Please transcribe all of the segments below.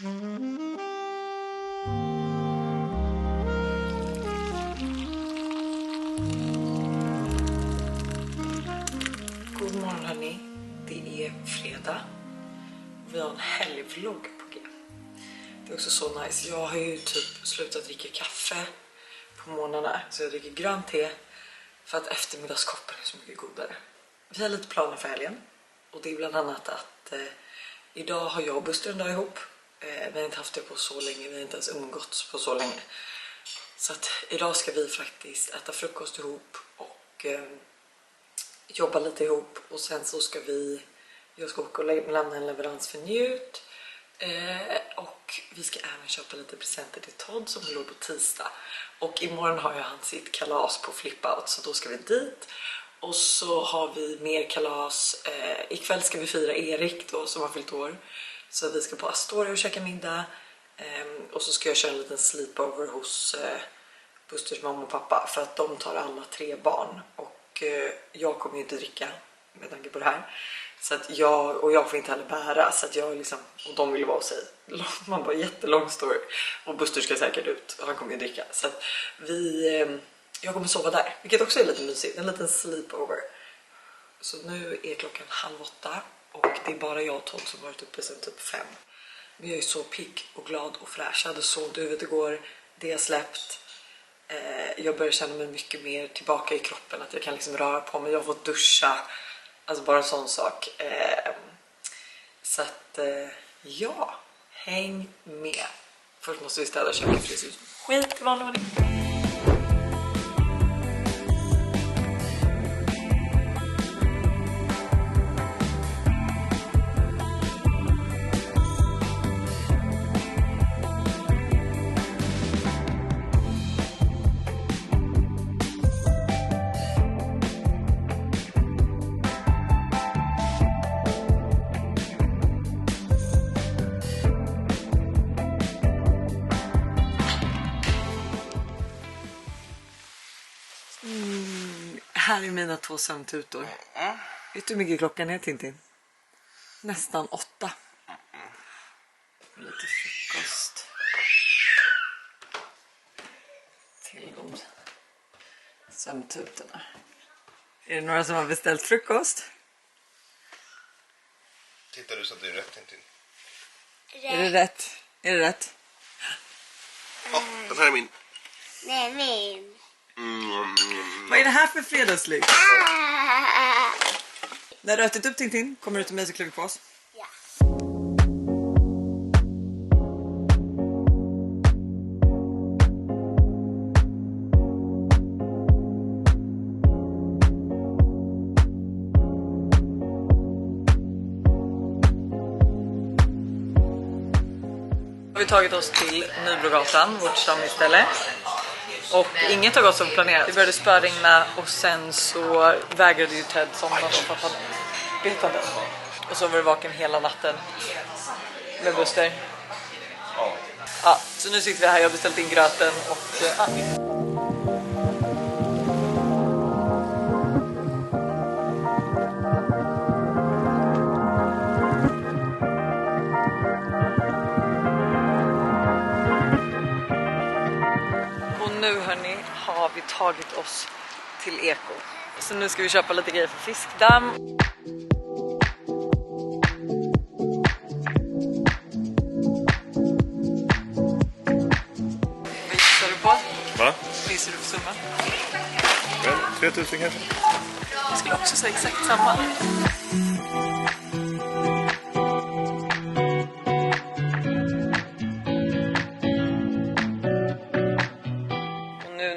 God morgon hörni, det är fredag. Vi har en helgvlogg på G. Det är också så nice. Jag har ju typ slutat dricka kaffe på morgnarna, så jag dricker grönt te för att eftermiddagskoppen är så mycket godare. Vi har lite planer för helgen och det är bland annat att idag har jag och Buster en dag ihop. Vi har inte haft det på så länge, vi har inte ens umgåtts på så länge. Så att idag ska vi faktiskt äta frukost ihop och jobba lite ihop. Och sen så ska jag ska åka och lämna en leverans för Njut. Och vi ska även köpa lite presenter till Todd som låg på tisdag. Och imorgon har jag sitt kalas på Flip-Out, så då ska vi dit. Och så har vi mer kalas. Ikväll ska vi fira Erik då, som har fyllt år. Så vi ska på Astoria och käka middag. Och så ska jag köra en liten sleepover hos Busters mamma och pappa. För att de tar alla 3 barn. Och jag kommer ju inte dricka med tanke på det här. Så att jag får inte heller bära. Så att jag liksom, och de vill vara hos sig. Man bara jättelång story. Och Buster ska säkert ut. Och han kommer ju dricka. Så att jag kommer sova där. Vilket också är lite mysigt. En liten sleepover. Så nu är klockan 7:30. Och det är bara jag och Todd som varit uppe sedan typ 5. Men jag är så pigg och glad och fräsch. Jag hade sovit igår. Det har släppt. Jag börjar känna mig mycket mer tillbaka i kroppen. Att jag kan liksom röra på mig. Jag har fått duscha. Alltså bara en sån sak. Så att ja, häng med. Först måste vi städa köket. Skit i vanlig ordning. Här är mina 2 sömntutor. Vet du hur mycket klockan är, Tintin? Nästan 8. Lite frukost. Till de sömntutorna. Är det några som har beställt frukost? Tittar du så att det är rätt, Tintin? Är det rätt? Är det rätt? Ja, den här är min. Det är min. Vad är det här för fredagslyx? När du ätit upp Tintin, kommer du till mig så kliver på oss. Ja. Har vi tagit oss till Nybrogatan, vårt stammisställe. Och inget har gått som planerat. Det började spöregna och sen så vägrade ju Ted somna för att han betade. Och så var det vaken hela natten med Buster. Ja, så nu sitter vi här, jag har beställt in gröten och nu hörni har vi tagit oss till Eko. Så nu ska vi köpa lite grejer för fiskdamm. Vad gissar du på? Va? Vad gissar du för summa? 3000 kanske? Jag skulle också säga exakt samma.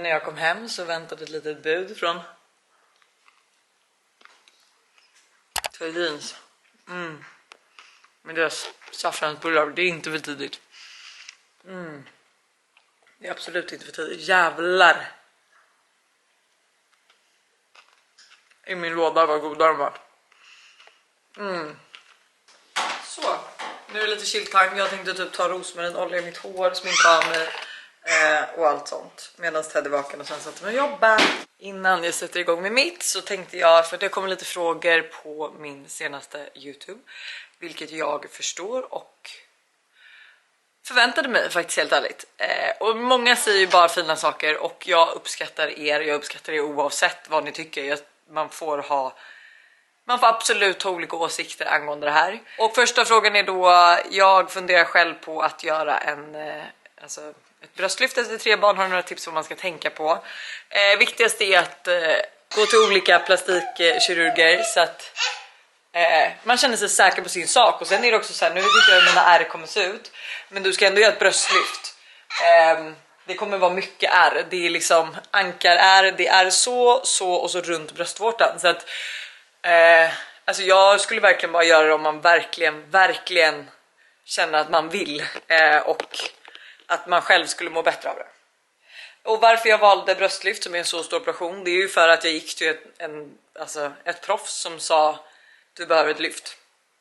När jag kom hem så väntade ett litet bud från Thulins. Men deras saffransbullar, det är inte för tidigt. Det är absolut inte för tidigt. Jävlar! I min låda var goda de var. Så, nu är det lite chill time. Jag tänkte typ ta rosmarinolja i mitt hår, sminka av mig och allt sånt. Medan Ted är vaken och sen satt mig och jobba. Innan jag sätter igång med mitt så tänkte jag, för det kommer lite frågor på min senaste YouTube. Vilket jag förstår och förväntade mig faktiskt, helt ärligt. Och många säger ju bara fina saker och jag uppskattar er oavsett vad ni tycker. Man får absolut ha olika åsikter angående det här. Och första frågan är då, jag funderar själv på att göra ett bröstlyft efter 3 barn. Har några tips vad man ska tänka på? Viktigast är att gå till olika plastikkirurger så att man känner sig säker på sin sak. Och sen är det också så här, nu vet inte jag hur mina ärr kommer se ut, men du ska ändå göra ett bröstlyft. Det kommer vara mycket ärr. Det är liksom ankarärr, det är så och så runt bröstvårtan. Så att alltså jag skulle verkligen bara göra det om man verkligen känner att man vill och att man själv skulle må bättre av det. Och varför jag valde bröstlyft som är en så stor operation, det är ju för att jag gick till ett proffs som sa du behöver ett lyft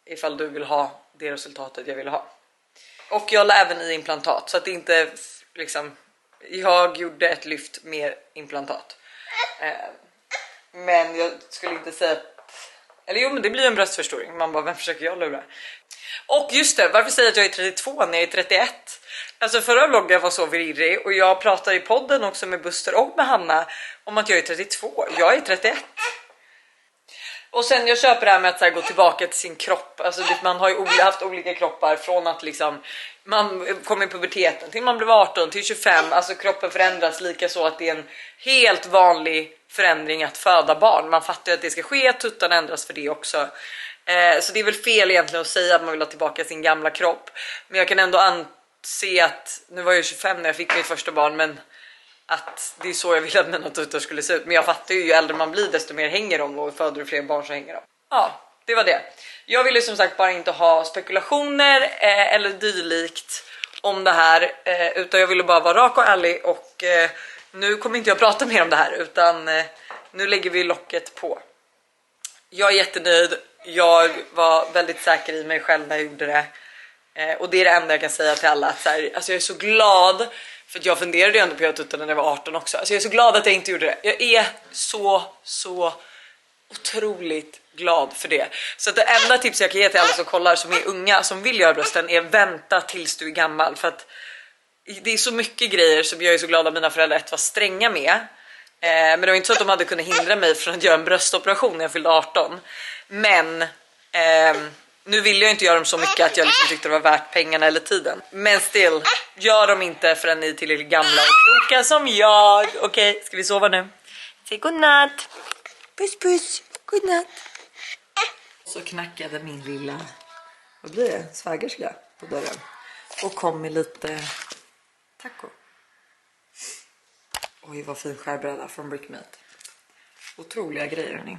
ifall du vill ha det resultatet jag vill ha. Och jag la även i implantat, så att det inte liksom, jag gjorde ett lyft med implantat. Men jag skulle inte säga eller jo, men det blir en bröstförstoring. Man bara, vem försöker jag lura? Och just det, varför säger jag att jag är 32 när jag är 31? Alltså förra vloggen var så virrig och jag pratade i podden också med Buster och med Hanna om att jag är 32. Jag är 31. Och sen jag köper det här med att så här, gå tillbaka till sin kropp. Alltså man har ju haft olika kroppar från att liksom man kommer i puberteten till man blev 18 till 25. Alltså kroppen förändras lika så att det är en helt vanlig förändring att föda barn. Man fattar ju att det ska ske, tuttan ändras för det också. Så det är väl fel egentligen att säga att man vill ha tillbaka sin gamla kropp. Men jag kan ändå anse att, nu var jag 25 när jag fick mitt första barn, men att det är så jag vill att mina tuttar skulle se ut. Men jag fattar ju äldre man blir desto mer hänger de, och föder du fler barn så hänger de. Ja, det var det. Jag ville som sagt bara inte ha spekulationer eller dylikt om det här, utan jag ville bara vara rak och ärlig. Och nu kommer inte jag prata mer om det här, utan nu lägger vi locket på. Jag är jättenöjd. Jag var väldigt säker i mig själv när jag gjorde det. Och det är det enda jag kan säga till alla. Att så här, alltså jag är så glad. För att jag funderade ju ändå på att göra tuttarna när jag var 18 också. Alltså jag är så glad att jag inte gjorde det. Jag är så otroligt glad för det. Så att det enda tips jag kan ge till alla som kollar, som är unga, som vill göra brösten, är vänta tills du är gammal. För att det är så mycket grejer som jag är så glad att mina föräldrar var stränga med. Men det var inte så att de hade kunnat hindra mig från att göra en bröstoperation när jag fyllde 18. Men nu vill jag inte göra dem så mycket att jag liksom tyckte det var värt pengarna eller tiden. Men still, gör dem inte förrän ni är tillräckligt gamla och kloka som jag. Okej, ska vi sova nu? Säg godnatt. Puss, godnatt. Så knackade min lilla, vad blir det? Svägerska på dörren. Och kom med lite taco. Oj, vad fin skärbräda från Brickmate. Otroliga grejer, hörni.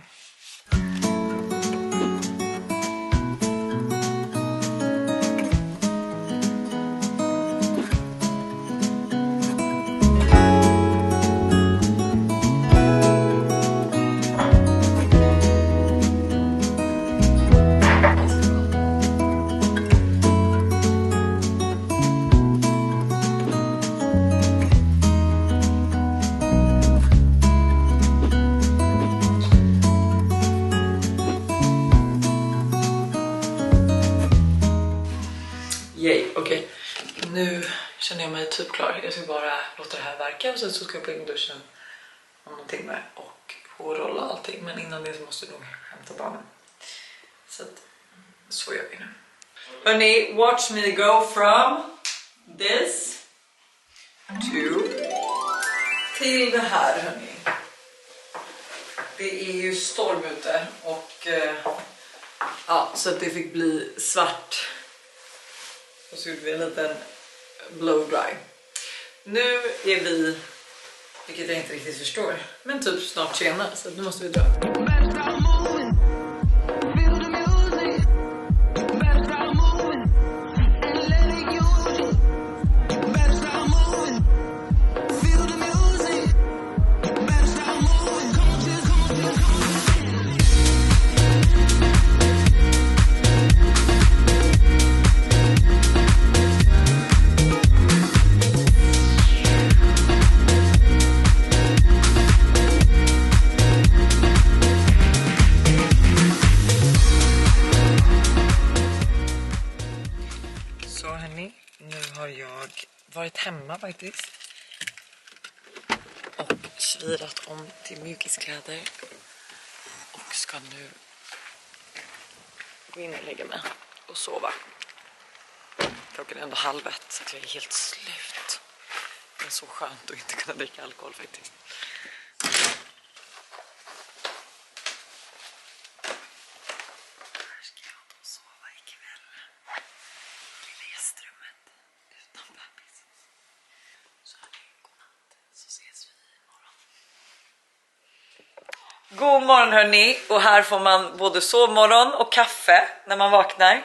Okej, nu känner jag mig typ klar. Jag ska bara låta det här verka och sen så ska jag på in duschen om någon timme och hårrolla allting. Men innan det så måste jag nog hämta barnen. Så gör vi nu. Hörrni, watch me go from this till det här, hörni. Det är ju storm ute och ja, så att det fick bli svart. Och så gjorde vi en liten blow dry. Nu är vi, vilket jag inte riktigt förstår, men typ snart sena, så nu måste vi dra. Nu har jag varit hemma faktiskt. Och svirat om till mjukiskläder. Och ska nu gå in och lägga mig och sova. Klockan är ändå 12:30 så jag är helt slut. Det är så skönt att inte kunna dricka alkohol faktiskt. Här ska jag sova ikväll. I gästrummet utan bebis. Så här, godnatt. Så ses vi imorgon. God morgon hörni. Och här får man både sovmorgon och kaffe när man vaknar.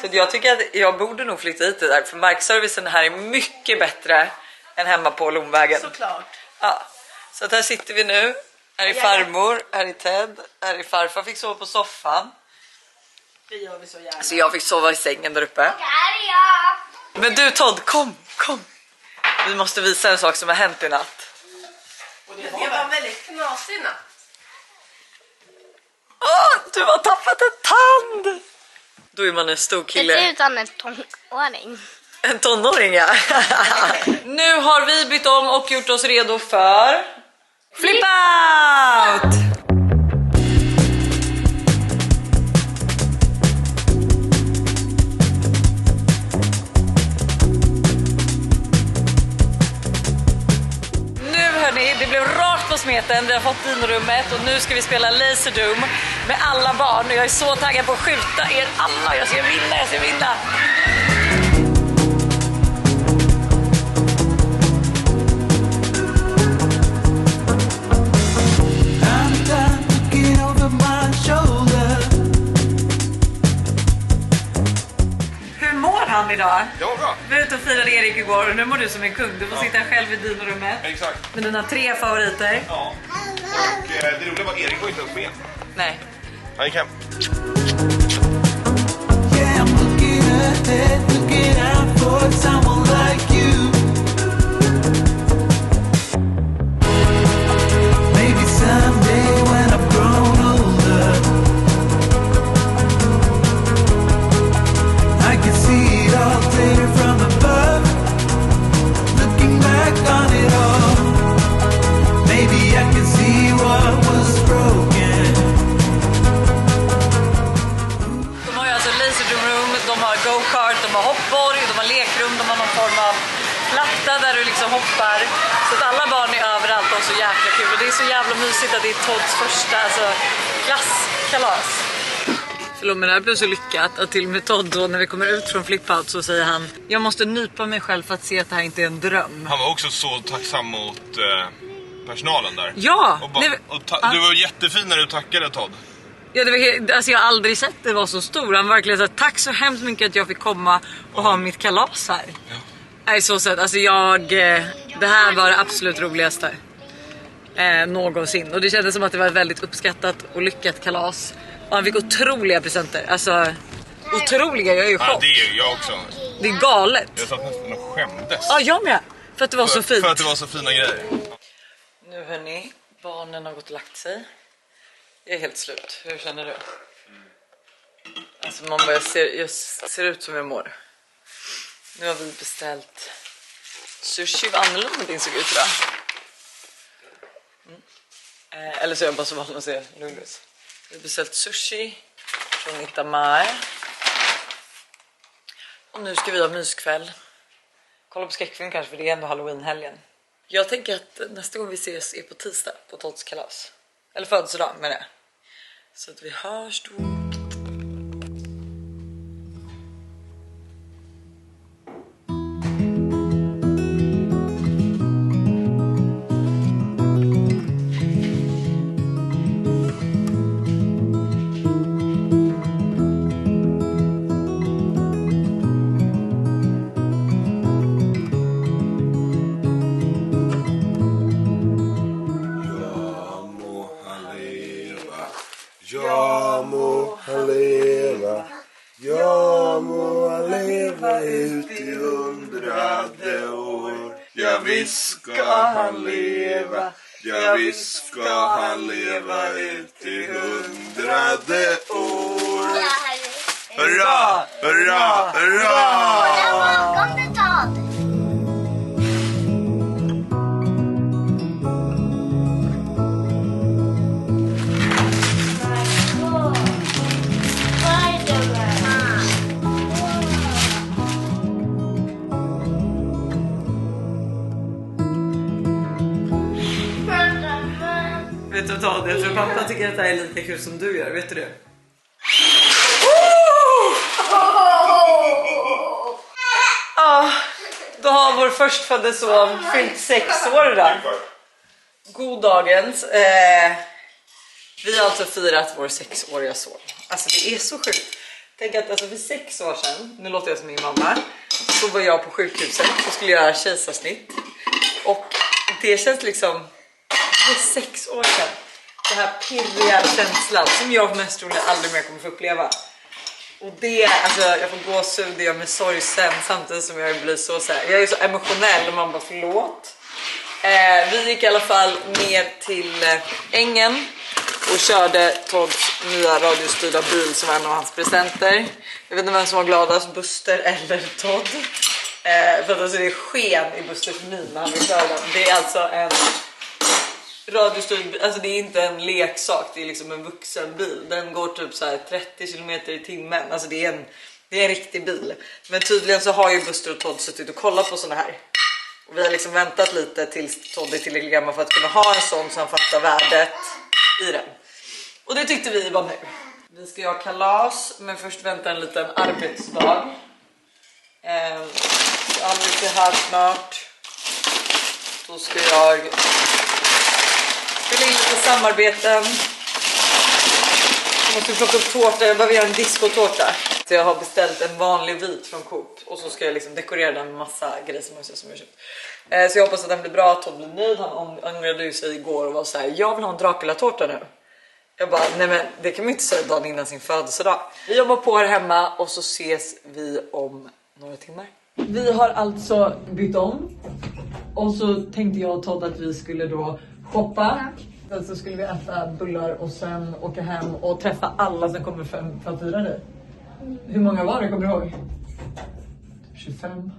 Så jag tycker att jag borde nog flytta hit det där. För markservicen här är mycket bättre än hemma på Lomvägen. Såklart. Ja, så att här sitter vi nu. Här är farmor, här är Ted, här är farfar fick sova på soffan. Det gör vi så gärna. Så jag fick sova i sängen där uppe. Här är jag. Men du Todd, kom. Vi måste visa en sak som har hänt i natt. Och det var en väldigt knasig natt. Du har tappat en tand! Då är man en stor Det kille. ser ut som en tonåring. En tonåring, ja. Nu har vi bytt om och gjort oss redo för Flip Out! Nu hörni, det blev rakt på smeten. Vi har fått dinorummet och nu ska vi spela Laser Doom med alla barn. Och jag är så taggad på att skjuta er alla. Jag ska vinna. Hur mår han idag? Det var bra. Vi var ute och firade Erik igår och nu mår du som en kung. Du får sitta själv i dinorummet Exakt. med dina 3 favoriter. Ja. Och det roliga var att Erik var inte upp med. Nej. Han gick hem. Yeah, I'm looking ahead, looking out for someone like you. Maybe someday when I've grown older, I can see it all clear from above. Looking back on it all, maybe I can see what was broken. De har ju alltså Laser Doom Room, de har go-kart, de har hoppborg, de har lekrum, de har någon form av platta där du liksom hoppar. Så att alla barn är överallt och så jäkla kul. Och det är så jävla mysigt att det är Todds första klasskalas. Förlåt, men det här blev så lyckat att till och med Todd då när vi kommer ut från Flip Out så säger han: jag måste nypa mig själv för att se att det här inte är en dröm. Han var också så tacksam mot personalen där. Ja! Du var jättefin när du tackade Todd. Ja, det var alltså jag har aldrig sett det var så stor. Han verkligen sa tack så hemskt mycket att jag fick komma och ha mitt kalas här. Ja. Nej, så sett. Alltså det här var det absolut roligaste någonsin. Och det kändes som att det var ett väldigt uppskattat och lyckat kalas. Och han fick otroliga presenter. Alltså, otroliga, jag är ju Ja, chock. det är jag också. Det är galet. Jag satt nästan och skämdes. Ja, jag med. För att det var så fint. För att det var så fina grejer. Nu hörni, barnen har gått och lagt sig. Jag är helt slut. Hur känner du? Alltså man bara ser ut som jag mår. Nu har vi beställt sushi. Vad annorlunda det såg ut idag. Eller så är jag bara så van att se lugnt. Vi har beställt sushi från Itamar. Och nu ska vi ha myskväll. Kolla på skräckfilm kanske, för det är ändå Halloween-helgen. Jag tänker att nästa gång vi ses är på tisdag på Todds kalas. Eller födelsedag med det. Så att vi hörs då. Ja må han leva. Ja må han leva ut i 100:e år. Ja visst ska han leva. Ja visst ska han leva ut i 100:e år. Hurra, hurra, hurra! Bakom det Vet du vad, jag tror pappa tycker att det här är lika kul som du gör, vet du det? Då har vår förstfödde son fyllt 6 år idag. God dagens. Vi har alltså firat vår 6-åriga son. Alltså det är så sjukt. Tänk att alltså för 6 år sedan, nu låter jag som min mamma, så var jag på sjukhuset och skulle göra kejsarsnitt. Och det känns liksom, det är 6 år sedan. Det här pirriga känslan som jag mest troligen aldrig mer kommer få uppleva. Och det, alltså jag får gåshud, det gör mig sorgsen samtidigt som jag blir så här. Jag är så emotionell och man bara förlåt. Vi gick i alla fall ner till ängen och körde Todds nya radiostyrda bil som var en av hans presenter. Jag vet inte vem som var gladast, Buster eller Todd. För att alltså det är sken i Busters min när han vill köra den. Det är alltså en radiostyrd, alltså det är inte en leksak, det är liksom en vuxen bil. Den går typ så här 30 km i timmen. Alltså det är en riktig bil. Men tydligen så har ju Buster och Todd suttit och kollat på såna här. Och vi har liksom väntat lite tills Todd är tillräckligt gammal för att kunna ha en sån som fattar värdet i den. Och det tyckte vi var nu. Vi ska göra kalas, men först vänta en liten arbetsdag. Alice är här snart. Då ska jag spela in lite samarbeten. Jag måste plocka upp tårta, jag behöver göra en discotårta. Så jag har beställt en vanlig vit från Coop. Och så ska jag liksom dekorera den med massa grejer som jag köpt. Så jag hoppas att den blir bra, Todd blir nöjd. Han ångrade ju sig igår och var så här: jag vill ha en Dracula-tårta nu. Jag bara, nej men det kan man inte säga dagen innan sin födelsedag. Vi jobbar på här hemma och så ses vi om några timmar. Vi har alltså bytt om. Och så tänkte jag och Todd att vi skulle då shoppa. Sen så skulle vi äta bullar och sen åka hem och träffa alla som kommer för att fira dig. Hur många var det, kommer du ihåg? 25.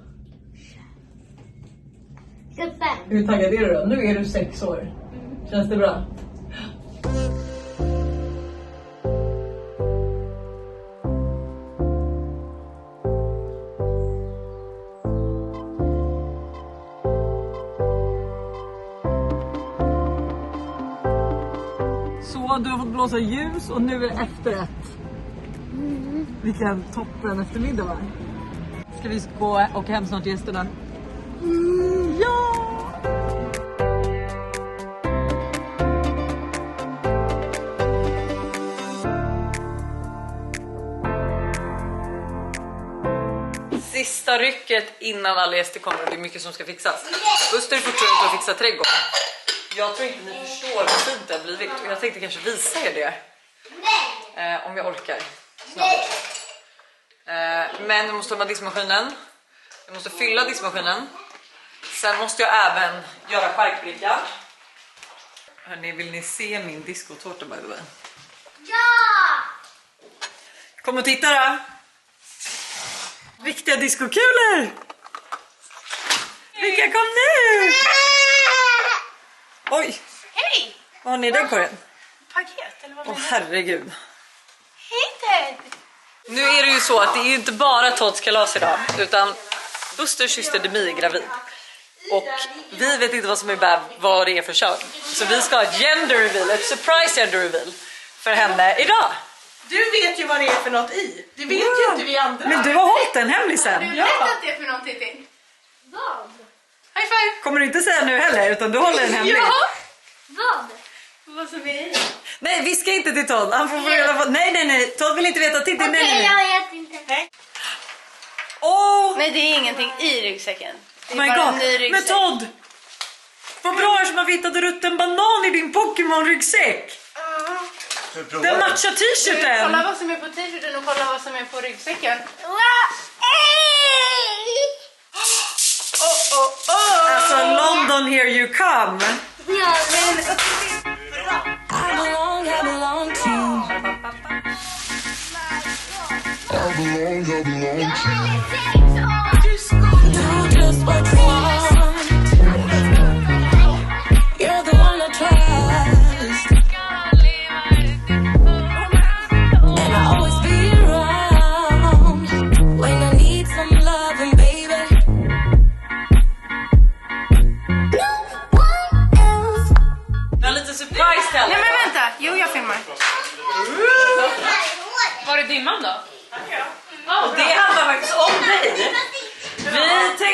25. Hur taggad är du då? Nu är du 6 år. Känns det bra? Så du har fått blåsa ljus och nu är det efterrätt. Vilken toppen eftermiddag var. Ska vi gå och hem snart till gästerna? Ja! Sista rycket innan alla gäster kommer. Det är mycket som ska fixas. Buster är fortfarande att fixa trädgården. Jag tror inte ni förstår hur fint det har blivit. Och jag tänkte kanske visa er det. Om jag orkar. Snart. Men jag måste ta med diskmaskinen. Jag måste fylla diskmaskinen. Sen måste jag även göra skärkbricka. Hörrni, vill ni se min discotårta by the way? Ja! Kom och titta då. Riktiga discokulor. Vilka kom nu? Oj. Hej! Vad har ni i den korgen? Paket eller vad menar du? Herregud. Hej Ted! Nu är det ju så att det är ju inte bara Todds kalas idag, utan Busters syster Demi är gravid. Och vi vet inte vad det är för kön. Så vi ska ha ett gender reveal, ett surprise gender reveal för henne idag. Du vet ju vad det är för något i. Det vet ju inte vi andra. Men du har hållit den hemlig sen. Du vet att det är för någonting. Vad? High five! Kommer du inte säga nu heller, utan du håller den hemlig. Ja! Vad? Vad som är i? Nej, vi ska inte till Todd. Han får få reda på. Nej. Todd vill inte veta. Titta, Okej, nej. jag vet inte. Nej. Åh, Nej, det är ingenting i ryggsäcken. Det är my bara god. en ny ryggsäck. Men Todd, vad bra är som har hittat rutten banan i din Pokémon-ryggsäck. Den matchar Kolla t-shirten. vad som är på t-shirten och kolla vad som är på ryggsäcken. Alltså, London, here you come. Ja, men... Jag har lite surprise till alla.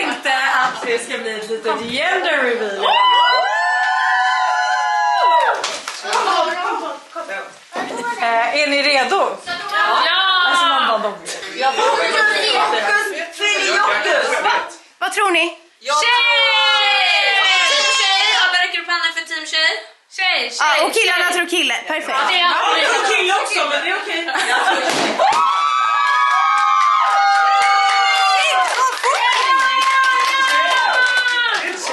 tänkte att det ska bli ett litet gender reveal. Är ni redo? Ja! Alltså man bara de. Jag Vad tror ni? Tjej! Alla räcker upp handen för team tjej. Tjej. Ja, och killarna tror kille. Perfekt. Jag tror kille också, men det är okej.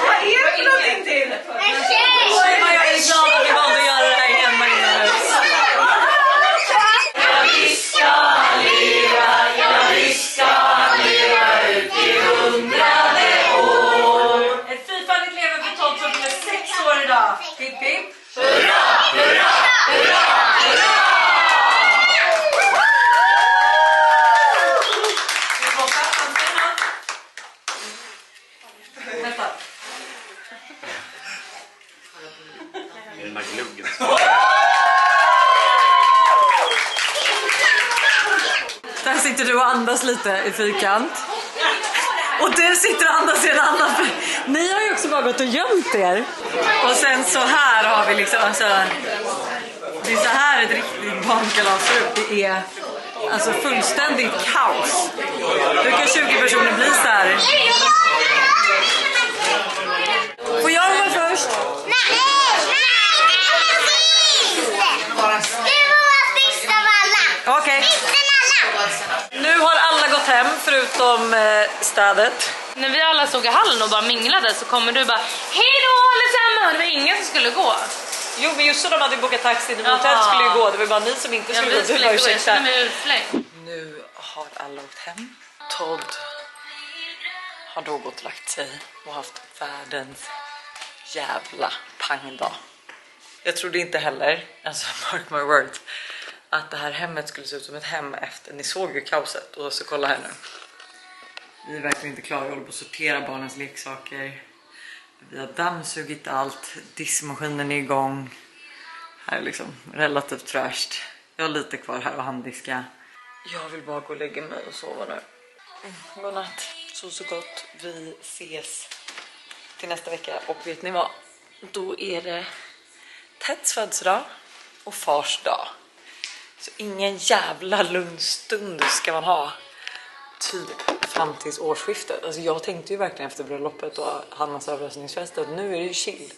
Vad är det för någonting till? Oj, vad jag är glad att vi valde att göra det här hemma inomhus. Vi ska leva ut i 100:e år. Ett fyrfaldigt lever för 12 som blir 6 år idag. Hipp hipp. Hurra, hurra, hurra, hurra! Ska vi borta? Nästa. Det är den här gluggen. Där sitter du och andas lite i fyrkant. Och du sitter och andas i en annan. Ni har ju också bara gått och gömt er. Och sen så här har vi liksom, alltså, det är så här ett riktigt barnkalas ser ut. Det är alltså fullständigt kaos. Hur kan 20 personer bli så här? Får jag vara först? Nej! Okej. Nu har alla gått hem förutom städet. När vi alla såg i hallen och bara minglade så kommer du bara hej då allesammans! Det var ingen som skulle gå. Jo, men just så de hade bokat taxi. Det skulle ju gå. Det var bara ni som inte skulle gå. Vi skulle gå. Jag känner mig utflängd. Nu har alla åkt hem. Todd har då gått och lagt sig och haft världens jävla pangdag. Jag trodde inte heller, alltså mark my words, att det här hemmet skulle se ut som ett hem efter. Ni såg ju kaoset. Och så kolla här nu. Vi är verkligen inte klara. Vi håller på att sortera barnens leksaker. Vi har dammsugit allt. Diskmaskinen är igång. Här är liksom relativt trashed. Jag har lite kvar här och handdiska. Jag vill bara gå och lägga mig och sova nu. Godnatt. Så gott. Vi ses till nästa vecka. Och vet ni vad? Då är det Teds födelsedag och fars dag. Så ingen jävla lugn stund ska man ha. Typ fram tills årsskiftet. Alltså jag tänkte ju verkligen efter bröllopet och Hannas överraskningsfest att nu är det ju chill.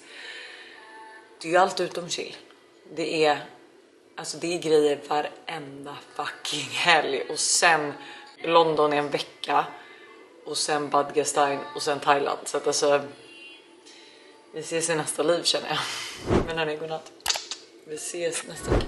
Det är ju allt utom chill. Det är grejer varenda fucking helg. Och sen London i en vecka. Och sen Bad Gastein och sen Thailand. Så att alltså, vi ses i nästa liv känner jag. Men hörni, godnatt. Vi ses nästa vecka.